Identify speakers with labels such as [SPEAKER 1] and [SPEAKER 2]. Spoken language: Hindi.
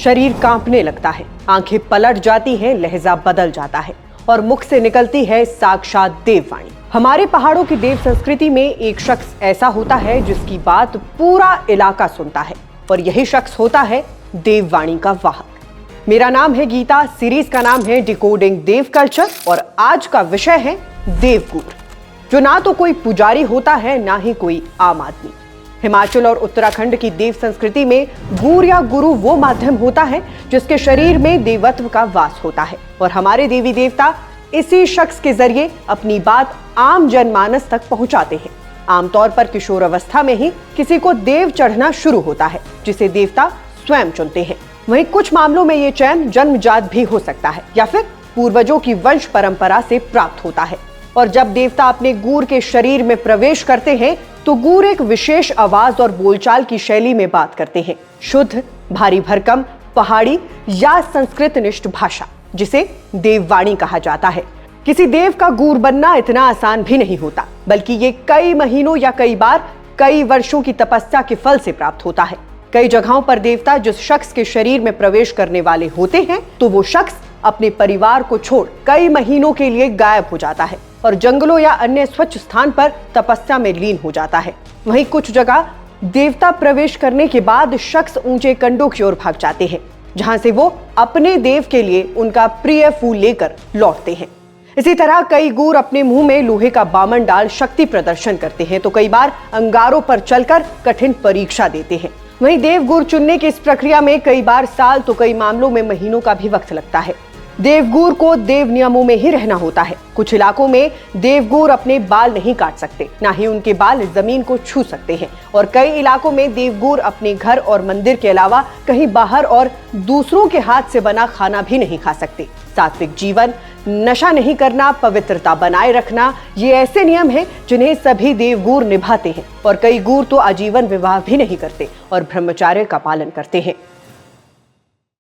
[SPEAKER 1] शरीर कांपने लगता है, आंखें पलट जाती हैं, लहजा बदल जाता है और मुख से निकलती है साक्षात देववाणी। हमारे पहाड़ों की देव संस्कृति में एक शख्स ऐसा होता है जिसकी बात पूरा इलाका सुनता है और यही शख्स होता है देववाणी का वाहक। मेरा नाम है गीता, सीरीज का नाम है डिकोडिंग देव कल्चर और आज का विषय है देवगूर, जो ना तो कोई पुजारी होता है ना ही कोई आम आदमी। हिमाचल और उत्तराखंड की देव संस्कृति में गूर या गुरु वो माध्यम होता है जिसके शरीर में देवत्व का वास होता है और हमारे देवी देवता इसी शख्स के जरिए अपनी बात आम जनमानस तक पहुंचाते हैं। आमतौर पर किशोर अवस्था में ही किसी को देव चढ़ना शुरू होता है, जिसे देवता स्वयं चुनते हैं। वहीं कुछ मामलों में ये चयन जन्मजात भी हो सकता है या फिर पूर्वजों की वंश परंपरा से प्राप्त होता है। और जब देवता अपने गूर के शरीर में प्रवेश करते हैं तो गूर एक विशेष आवाज और बोलचाल की शैली में बात करते हैं, शुद्ध, भारी भरकम, पहाड़ी या संस्कृत निष्ठ भाषा, जिसे देववाणी कहा जाता है। किसी देव का गूर बनना इतना आसान भी नहीं होता, बल्कि ये कई महीनों या कई बार कई वर्षों की तपस्या के फल से प्राप्त होता है। कई जगहों पर देवता जिस शख्स के शरीर में प्रवेश करने वाले होते हैं तो वो शख्स अपने परिवार को छोड़ कई महीनों के लिए गायब हो जाता है और जंगलों या अन्य स्वच्छ स्थान पर तपस्या में लीन हो जाता है। वहीं कुछ जगह देवता प्रवेश करने के बाद शख्स ऊंचे कंडों की ओर भाग जाते हैं, जहां से वो अपने देव के लिए उनका प्रिय फूल लेकर लौटते हैं। इसी तरह कई गूर अपने मुंह में लोहे का बामन डाल शक्ति प्रदर्शन करते हैं तो कई बार अंगारों पर चलकर कठिन परीक्षा देते हैं। वहीं देवगूर चुनने की इस प्रक्रिया में कई बार साल तो कई मामलों में महीनों का भी वक्त लगता है। देवगूर को देव नियमों में ही रहना होता है। कुछ इलाकों में देवगूर अपने बाल नहीं काट सकते, ना ही उनके बाल जमीन को छू सकते हैं और कई इलाकों में देवगूर अपने घर और मंदिर के अलावा कहीं बाहर और दूसरों के हाथ से बना खाना भी नहीं खा सकते। सात्विक जीवन, नशा नहीं करना, पवित्रता बनाए रखना, ये ऐसे नियम हैं जिन्हें सभी देवगूर निभाते हैं और कई गूर तो आजीवन विवाह भी नहीं करते और ब्रह्मचर्य का पालन करते हैं।